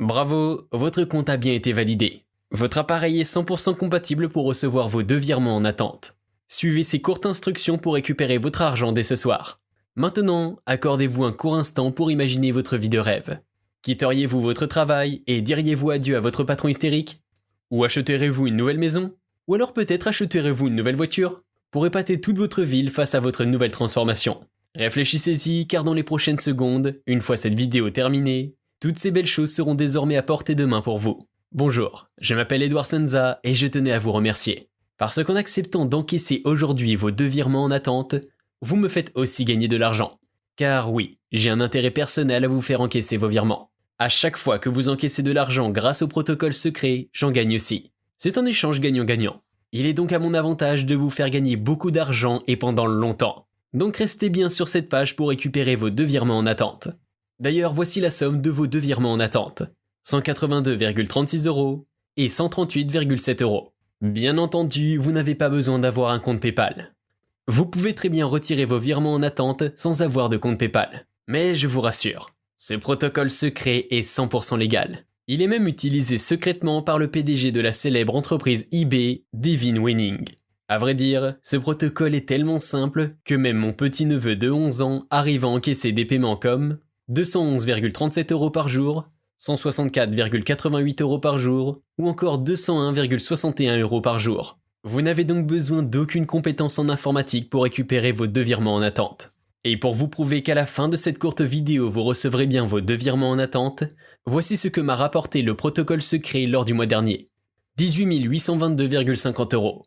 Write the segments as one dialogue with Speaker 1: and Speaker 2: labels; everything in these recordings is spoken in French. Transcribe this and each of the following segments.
Speaker 1: Bravo, votre compte a bien été validé. Votre appareil est 100% compatible pour recevoir vos 2 virements en attente. Suivez ces courtes instructions pour récupérer votre argent dès ce soir. Maintenant, accordez-vous un court instant pour imaginer votre vie de rêve. Quitteriez-vous votre travail et diriez-vous adieu à votre patron hystérique? Ou achèterez-vous une nouvelle maison? Ou alors peut-être achèterez-vous une nouvelle voiture? Pour épater toute votre ville face à votre nouvelle transformation. Réfléchissez-y car dans les prochaines secondes, une fois cette vidéo terminée, toutes ces belles choses seront désormais à portée de main pour vous. Bonjour, je m'appelle Edouard Senza et je tenais à vous remercier. Parce qu'en acceptant d'encaisser aujourd'hui vos 2 virements en attente, vous me faites aussi gagner de l'argent. Car oui, j'ai un intérêt personnel à vous faire encaisser vos virements. À chaque fois que vous encaissez de l'argent grâce au protocole secret, j'en gagne aussi. C'est un échange gagnant-gagnant. Il est donc à mon avantage de vous faire gagner beaucoup d'argent et pendant longtemps. Donc restez bien sur cette page pour récupérer vos 2 virements en attente. D'ailleurs, voici la somme de vos 2 virements en attente. 182,36 € et 138,7 €. Bien entendu, vous n'avez pas besoin d'avoir un compte PayPal. Vous pouvez très bien retirer vos virements en attente sans avoir de compte PayPal. Mais je vous rassure, ce protocole secret est 100% légal. Il est même utilisé secrètement par le PDG de la célèbre entreprise eBay, Devin Wenig. À vrai dire, ce protocole est tellement simple que même mon petit-neveu de 11 ans arrive à encaisser des paiements comme 211,37 € par jour, 164,88 € par jour ou encore 201,61 € par jour. Vous n'avez donc besoin d'aucune compétence en informatique pour récupérer vos 2 virements en attente. Et pour vous prouver qu'à la fin de cette courte vidéo vous recevrez bien vos 2 virements en attente, voici ce que m'a rapporté le protocole secret lors du mois dernier. 18 822,50 €.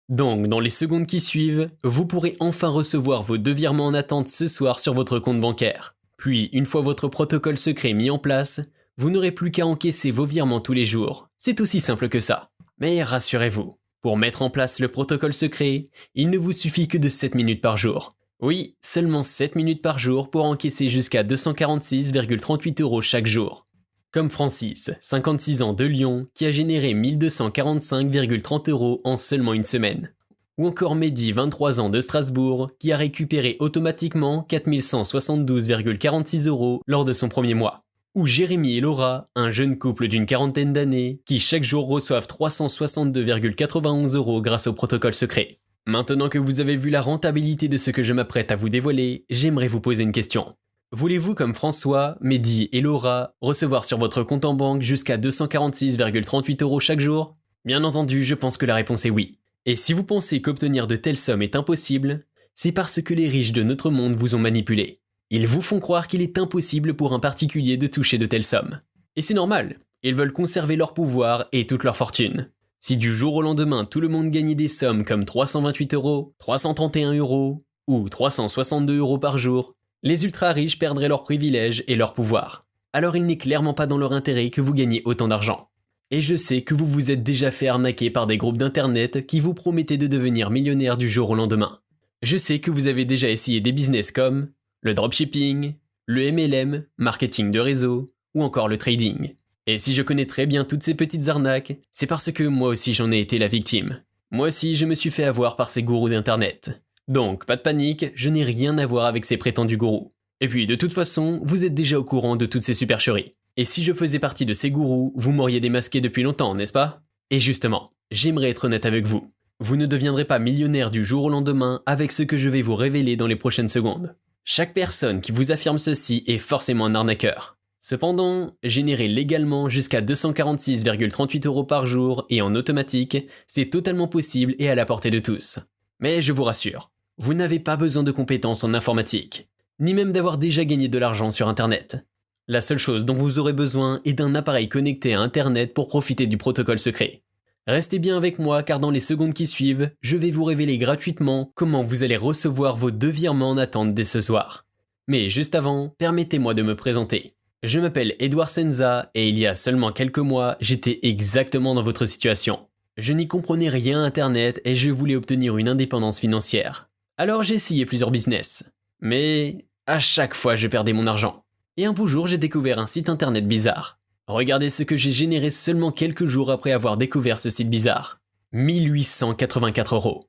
Speaker 1: Donc dans les secondes qui suivent, vous pourrez enfin recevoir vos 2 virements en attente ce soir sur votre compte bancaire. Puis une fois votre protocole secret mis en place, vous n'aurez plus qu'à encaisser vos virements tous les jours. C'est aussi simple que ça. Mais rassurez-vous, pour mettre en place le protocole secret, il ne vous suffit que de 7 minutes par jour. Oui, seulement 7 minutes par jour pour encaisser jusqu'à 246,38 € chaque jour. Comme Francis, 56 ans de Lyon, qui a généré 1245,30 € en seulement une semaine. Ou encore Mehdi, 23 ans de Strasbourg, qui a récupéré automatiquement 4172,46 € lors de son premier mois. Ou Jérémy et Laura, un jeune couple d'une quarantaine d'années, qui chaque jour reçoivent 362,91 € grâce au protocole secret. Maintenant que vous avez vu la rentabilité de ce que je m'apprête à vous dévoiler, j'aimerais vous poser une question. Voulez-vous, comme François, Mehdi et Laura, recevoir sur votre compte en banque jusqu'à 246,38 € chaque jour? Bien entendu, je pense que la réponse est oui. Et si vous pensez qu'obtenir de telles sommes est impossible, c'est parce que les riches de notre monde vous ont manipulé. Ils vous font croire qu'il est impossible pour un particulier de toucher de telles sommes. Et c'est normal, ils veulent conserver leur pouvoir et toute leur fortune. Si du jour au lendemain tout le monde gagnait des sommes comme 328 €, 331 € ou 362 € par jour, les ultra-riches perdraient leurs privilèges et leur pouvoir. Alors il n'est clairement pas dans leur intérêt que vous gagniez autant d'argent. Et je sais que vous vous êtes déjà fait arnaquer par des groupes d'internet qui vous promettaient de devenir millionnaire du jour au lendemain. Je sais que vous avez déjà essayé des business comme le dropshipping, le MLM, marketing de réseau ou encore le trading. Et si je connais très bien toutes ces petites arnaques, c'est parce que moi aussi j'en ai été la victime. Moi aussi je me suis fait avoir par ces gourous d'internet. Donc pas de panique, je n'ai rien à voir avec ces prétendus gourous. Et puis de toute façon, vous êtes déjà au courant de toutes ces supercheries. Et si je faisais partie de ces gourous, vous m'auriez démasqué depuis longtemps, n'est-ce pas? Et justement, j'aimerais être honnête avec vous. Vous ne deviendrez pas millionnaire du jour au lendemain avec ce que je vais vous révéler dans les prochaines secondes. Chaque personne qui vous affirme ceci est forcément un arnaqueur. Cependant, générer légalement jusqu'à 246,38 € par jour et en automatique, c'est totalement possible et à la portée de tous. Mais je vous rassure, vous n'avez pas besoin de compétences en informatique, ni même d'avoir déjà gagné de l'argent sur Internet. La seule chose dont vous aurez besoin est d'un appareil connecté à Internet pour profiter du protocole secret. Restez bien avec moi car dans les secondes qui suivent, je vais vous révéler gratuitement comment vous allez recevoir vos 2 virements en attente dès ce soir. Mais juste avant, permettez-moi de me présenter. Je m'appelle Edouard Senza et il y a seulement quelques mois, j'étais exactement dans votre situation. Je n'y comprenais rien à Internet et je voulais obtenir une indépendance financière. Alors j'ai essayé plusieurs business. Mais à chaque fois je perdais mon argent. Et un beau jour j'ai découvert un site internet bizarre. Regardez ce que j'ai généré seulement quelques jours après avoir découvert ce site bizarre. 1884 €.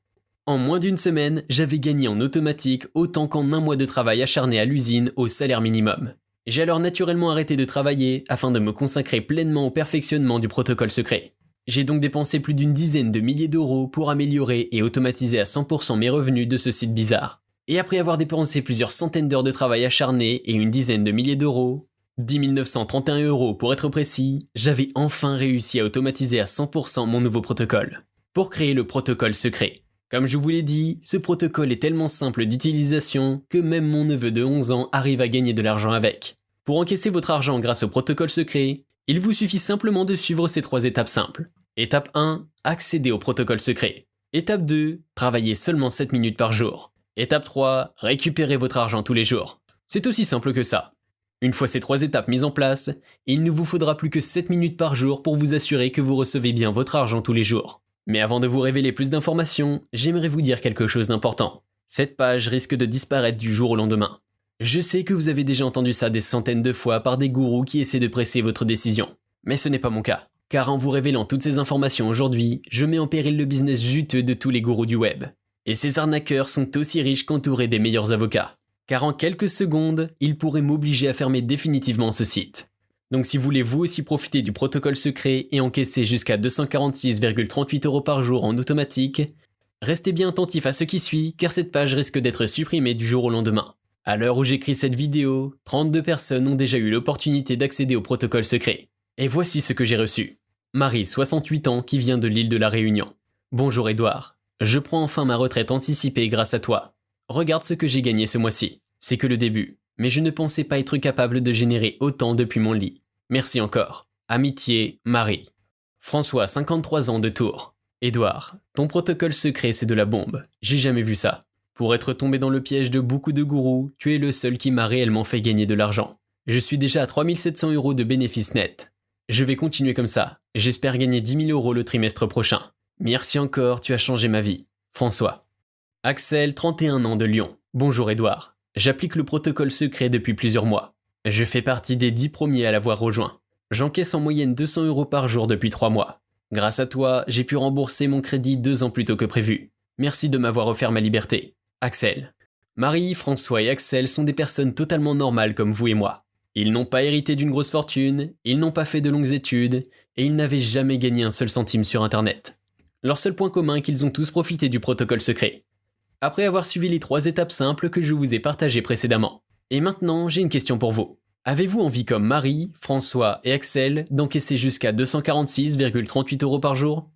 Speaker 1: En moins d'une semaine, j'avais gagné en automatique autant qu'en un mois de travail acharné à l'usine au salaire minimum. J'ai alors naturellement arrêté de travailler afin de me consacrer pleinement au perfectionnement du protocole secret. J'ai donc dépensé plus d'une dizaine de milliers d'euros pour améliorer et automatiser à 100% mes revenus de ce site bizarre. Et après avoir dépensé plusieurs centaines d'heures de travail acharné et une dizaine de milliers d'euros, 10 931 euros pour être précis, j'avais enfin réussi à automatiser à 100% mon nouveau protocole, pour créer le protocole secret. Comme je vous l'ai dit, ce protocole est tellement simple d'utilisation que même mon neveu de 11 ans arrive à gagner de l'argent avec. Pour encaisser votre argent grâce au protocole secret, il vous suffit simplement de suivre ces 3 étapes simples. Étape 1, accéder au protocole secret. Étape 2, travailler seulement 7 minutes par jour. Étape 3, récupérer votre argent tous les jours. C'est aussi simple que ça. Une fois ces 3 étapes mises en place, il ne vous faudra plus que 7 minutes par jour pour vous assurer que vous recevez bien votre argent tous les jours. Mais avant de vous révéler plus d'informations, j'aimerais vous dire quelque chose d'important. Cette page risque de disparaître du jour au lendemain. Je sais que vous avez déjà entendu ça des centaines de fois par des gourous qui essaient de presser votre décision. Mais ce n'est pas mon cas. Car en vous révélant toutes ces informations aujourd'hui, je mets en péril le business juteux de tous les gourous du web. Et ces arnaqueurs sont aussi riches qu'entourés des meilleurs avocats. Car en quelques secondes, ils pourraient m'obliger à fermer définitivement ce site. Donc si vous voulez vous aussi profiter du protocole secret et encaisser jusqu'à 246,38 euros par jour en automatique, restez bien attentif à ce qui suit car cette page risque d'être supprimée du jour au lendemain. À l'heure où j'écris cette vidéo, 32 personnes ont déjà eu l'opportunité d'accéder au protocole secret. Et voici ce que j'ai reçu. Marie, 68 ans, qui vient de l'île de la Réunion. Bonjour Edouard. Je prends enfin ma retraite anticipée grâce à toi. Regarde ce que j'ai gagné ce mois-ci. C'est que le début. Mais je ne pensais pas être capable de générer autant depuis mon lit. Merci encore. Amitié, Marie. François, 53 ans de Tours. Édouard, ton protocole secret c'est de la bombe. J'ai jamais vu ça. Pour être tombé dans le piège de beaucoup de gourous, tu es le seul qui m'a réellement fait gagner de l'argent. Je suis déjà à 3700 euros de bénéfices nets. Je vais continuer comme ça. J'espère gagner 10 000 euros le trimestre prochain. Merci encore, tu as changé ma vie. François. Axel, 31 ans de Lyon. Bonjour Édouard. J'applique le protocole secret depuis plusieurs mois. Je fais partie des 10 premiers à l'avoir rejoint. J'encaisse en moyenne 200 euros par jour depuis 3 mois. Grâce à toi, j'ai pu rembourser mon crédit 2 ans plus tôt que prévu. Merci de m'avoir offert ma liberté. Axel. Marie, François et Axel sont des personnes totalement normales comme vous et moi. Ils n'ont pas hérité d'une grosse fortune, ils n'ont pas fait de longues études, et ils n'avaient jamais gagné un seul centime sur Internet. Leur seul point commun est qu'ils ont tous profité du protocole secret. Après avoir suivi les 3 étapes simples que je vous ai partagées précédemment. Et maintenant, j'ai une question pour vous. Avez-vous envie comme Marie, François et Axel d'encaisser jusqu'à 246,38 euros par jour?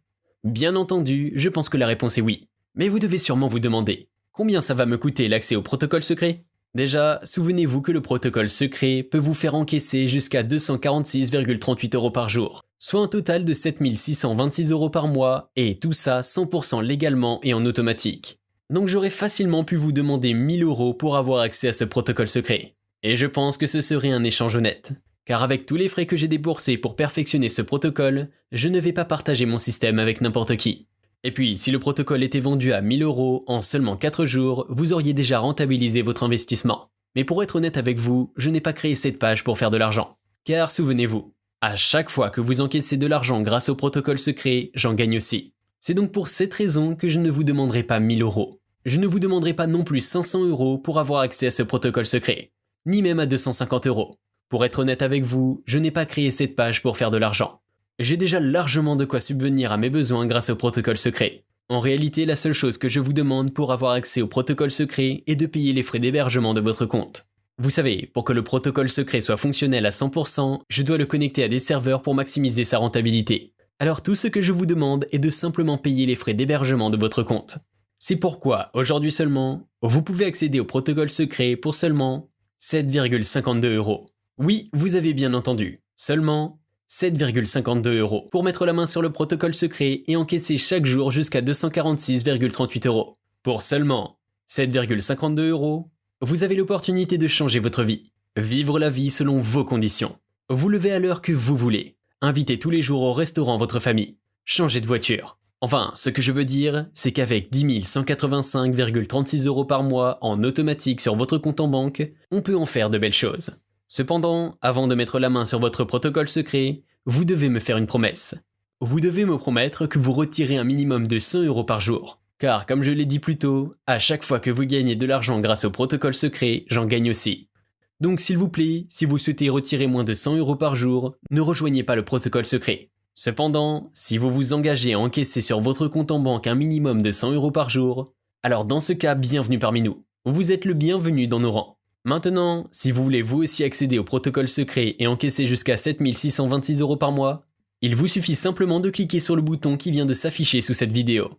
Speaker 1: Bien entendu, je pense que la réponse est oui. Mais vous devez sûrement vous demander, combien ça va me coûter l'accès au protocole secret? Déjà, souvenez-vous que le protocole secret peut vous faire encaisser jusqu'à 246,38 euros par jour, soit un total de 7 626 euros par mois, et tout ça 100% légalement et en automatique. Donc j'aurais facilement pu vous demander 1000 euros pour avoir accès à ce protocole secret. Et je pense que ce serait un échange honnête. Car avec tous les frais que j'ai déboursés pour perfectionner ce protocole, je ne vais pas partager mon système avec n'importe qui. Et puis, si le protocole était vendu à 1000 euros en seulement 4 jours, vous auriez déjà rentabilisé votre investissement. Mais pour être honnête avec vous, je n'ai pas créé cette page pour faire de l'argent. Car souvenez-vous, à chaque fois que vous encaissez de l'argent grâce au protocole secret, j'en gagne aussi. C'est donc pour cette raison que je ne vous demanderai pas 1000 euros. Je ne vous demanderai pas non plus 500 euros pour avoir accès à ce protocole secret. Ni même à 250 euros. Pour être honnête avec vous, je n'ai pas créé cette page pour faire de l'argent. J'ai déjà largement de quoi subvenir à mes besoins grâce au protocole secret. En réalité, la seule chose que je vous demande pour avoir accès au protocole secret est de payer les frais d'hébergement de votre compte. Vous savez, pour que le protocole secret soit fonctionnel à 100%, je dois le connecter à des serveurs pour maximiser sa rentabilité. Alors tout ce que je vous demande est de simplement payer les frais d'hébergement de votre compte. C'est pourquoi, aujourd'hui seulement, vous pouvez accéder au protocole secret pour seulement 7,52 euros. Oui, vous avez bien entendu, seulement 7,52 euros pour mettre la main sur le protocole secret et encaisser chaque jour jusqu'à 246,38 euros. Pour seulement 7,52 euros, vous avez l'opportunité de changer votre vie. Vivre la vie selon vos conditions. Vous levez à l'heure que vous voulez. Invitez tous les jours au restaurant votre famille. Changez de voiture. Enfin, ce que je veux dire, c'est qu'avec 10 185,36 euros par mois en automatique sur votre compte en banque, on peut en faire de belles choses. Cependant, avant de mettre la main sur votre protocole secret, vous devez me faire une promesse. Vous devez me promettre que vous retirez un minimum de 100 euros par jour. Car, comme je l'ai dit plus tôt, à chaque fois que vous gagnez de l'argent grâce au protocole secret, j'en gagne aussi. Donc s'il vous plaît, si vous souhaitez retirer moins de 100 € par jour, ne rejoignez pas le protocole secret. Cependant, si vous vous engagez à encaisser sur votre compte en banque un minimum de 100 € par jour, alors dans ce cas, bienvenue parmi nous. Vous êtes le bienvenu dans nos rangs. Maintenant, si vous voulez vous aussi accéder au protocole secret et encaisser jusqu'à 7 626 € par mois, il vous suffit simplement de cliquer sur le bouton qui vient de s'afficher sous cette vidéo.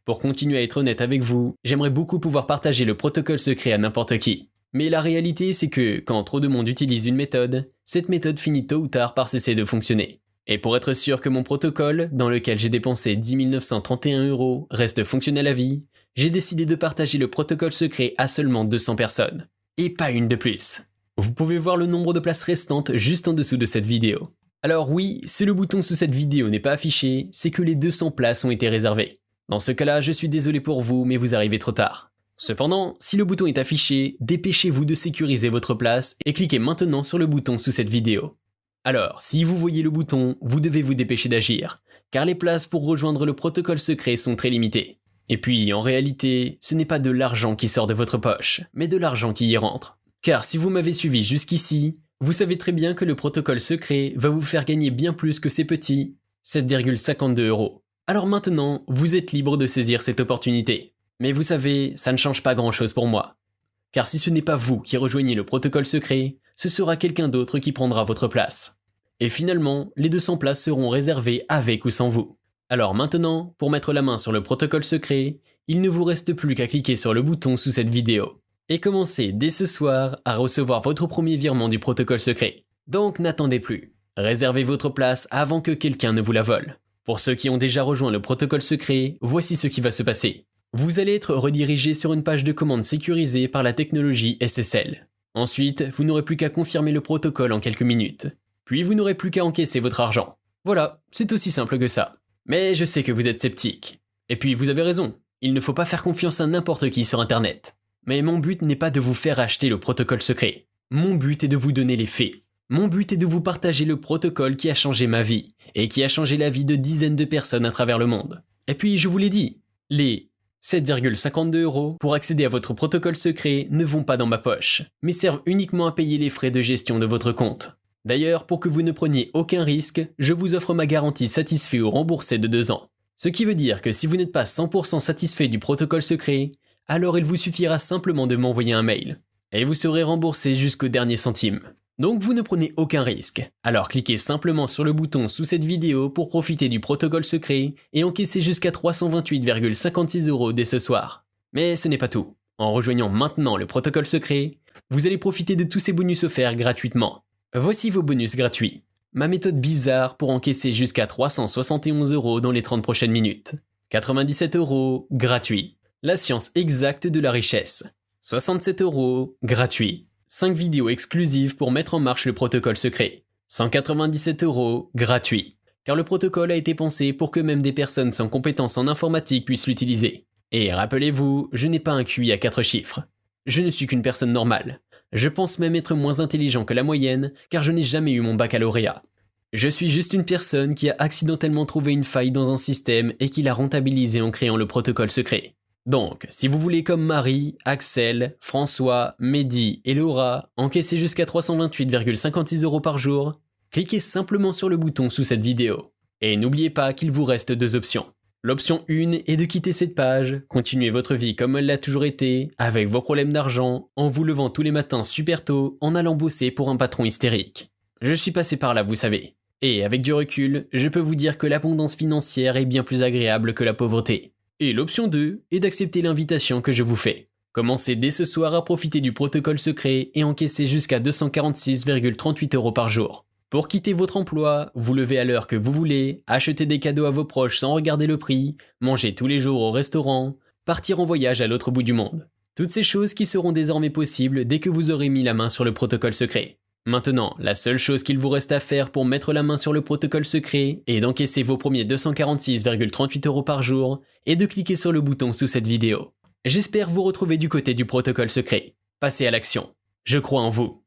Speaker 1: Pour continuer à être honnête avec vous, j'aimerais beaucoup pouvoir partager le protocole secret à n'importe qui. Mais la réalité, c'est que, quand trop de monde utilise une méthode, cette méthode finit tôt ou tard par cesser de fonctionner. Et pour être sûr que mon protocole, dans lequel j'ai dépensé 10 931 €, reste fonctionnel à vie, j'ai décidé de partager le protocole secret à seulement 200 personnes. Et pas une de plus. Vous pouvez voir le nombre de places restantes juste en dessous de cette vidéo. Alors oui, si le bouton sous cette vidéo n'est pas affiché, c'est que les 200 places ont été réservées. Dans ce cas-là, je suis désolé pour vous, mais vous arrivez trop tard. Cependant, si le bouton est affiché, dépêchez-vous de sécuriser votre place et cliquez maintenant sur le bouton sous cette vidéo. Alors, si vous voyez le bouton, vous devez vous dépêcher d'agir, car les places pour rejoindre le protocole secret sont très limitées. Et puis, en réalité, ce n'est pas de l'argent qui sort de votre poche, mais de l'argent qui y rentre. Car si vous m'avez suivi jusqu'ici, vous savez très bien que le protocole secret va vous faire gagner bien plus que ces petits 7,52 €. Alors maintenant, vous êtes libre de saisir cette opportunité. Mais vous savez, ça ne change pas grand-chose pour moi. Car si ce n'est pas vous qui rejoignez le protocole secret, ce sera quelqu'un d'autre qui prendra votre place. Et finalement, les 200 places seront réservées avec ou sans vous. Alors maintenant, pour mettre la main sur le protocole secret, il ne vous reste plus qu'à cliquer sur le bouton sous cette vidéo. Et commencez dès ce soir à recevoir votre premier virement du protocole secret. Donc n'attendez plus. Réservez votre place avant que quelqu'un ne vous la vole. Pour ceux qui ont déjà rejoint le protocole secret, voici ce qui va se passer. Vous allez être redirigé sur une page de commande sécurisée par la technologie SSL. Ensuite, vous n'aurez plus qu'à confirmer le protocole en quelques minutes. Puis vous n'aurez plus qu'à encaisser votre argent. Voilà, c'est aussi simple que ça. Mais je sais que vous êtes sceptique. Et puis vous avez raison, il ne faut pas faire confiance à n'importe qui sur Internet. Mais mon but n'est pas de vous faire acheter le protocole secret. Mon but est de vous donner les faits. Mon but est de vous partager le protocole qui a changé ma vie, et qui a changé la vie de dizaines de personnes à travers le monde. Et puis je vous l'ai dit, les 7,52 € pour accéder à votre protocole secret ne vont pas dans ma poche, mais servent uniquement à payer les frais de gestion de votre compte. D'ailleurs, pour que vous ne preniez aucun risque, je vous offre ma garantie satisfait ou remboursé de 2 ans. Ce qui veut dire que si vous n'êtes pas 100% satisfait du protocole secret, alors il vous suffira simplement de m'envoyer un mail. Et vous serez remboursé jusqu'au dernier centime. Donc vous ne prenez aucun risque. Alors cliquez simplement sur le bouton sous cette vidéo pour profiter du protocole secret et encaisser jusqu'à 328,56 € dès ce soir. Mais ce n'est pas tout. En rejoignant maintenant le protocole secret, vous allez profiter de tous ces bonus offerts gratuitement. Voici vos bonus gratuits. Ma méthode bizarre pour encaisser jusqu'à 371 € dans les 30 prochaines minutes. 97 € gratuit. La science exacte de la richesse. 67 € gratuit. 5 vidéos exclusives pour mettre en marche le protocole secret. 197 € gratuit. Car le protocole a été pensé pour que même des personnes sans compétences en informatique puissent l'utiliser. Et rappelez-vous, je n'ai pas un QI à 4 chiffres. Je ne suis qu'une personne normale. Je pense même être moins intelligent que la moyenne, car je n'ai jamais eu mon baccalauréat. Je suis juste une personne qui a accidentellement trouvé une faille dans un système et qui l'a rentabilisé en créant le protocole secret. Donc, si vous voulez comme Marie, Axel, François, Mehdi et Laura encaisser jusqu'à 328,56 € par jour, cliquez simplement sur le bouton sous cette vidéo. Et n'oubliez pas qu'il vous reste 2 options. L'option 1 est de quitter cette page, continuer votre vie comme elle l'a toujours été, avec vos problèmes d'argent, en vous levant tous les matins super tôt, en allant bosser pour un patron hystérique. Je suis passé par là, vous savez. Et avec du recul, je peux vous dire que l'abondance financière est bien plus agréable que la pauvreté. Et l'option 2 est d'accepter l'invitation que je vous fais. Commencez dès ce soir à profiter du protocole secret et encaisser jusqu'à 246,38 € par jour. Pour quitter votre emploi, vous lever à l'heure que vous voulez, acheter des cadeaux à vos proches sans regarder le prix, manger tous les jours au restaurant, partir en voyage à l'autre bout du monde. Toutes ces choses qui seront désormais possibles dès que vous aurez mis la main sur le protocole secret. Maintenant, la seule chose qu'il vous reste à faire pour mettre la main sur le protocole secret et d'encaisser vos premiers 246,38 € par jour est de cliquer sur le bouton sous cette vidéo. J'espère vous retrouver du côté du protocole secret. Passez à l'action. Je crois en vous.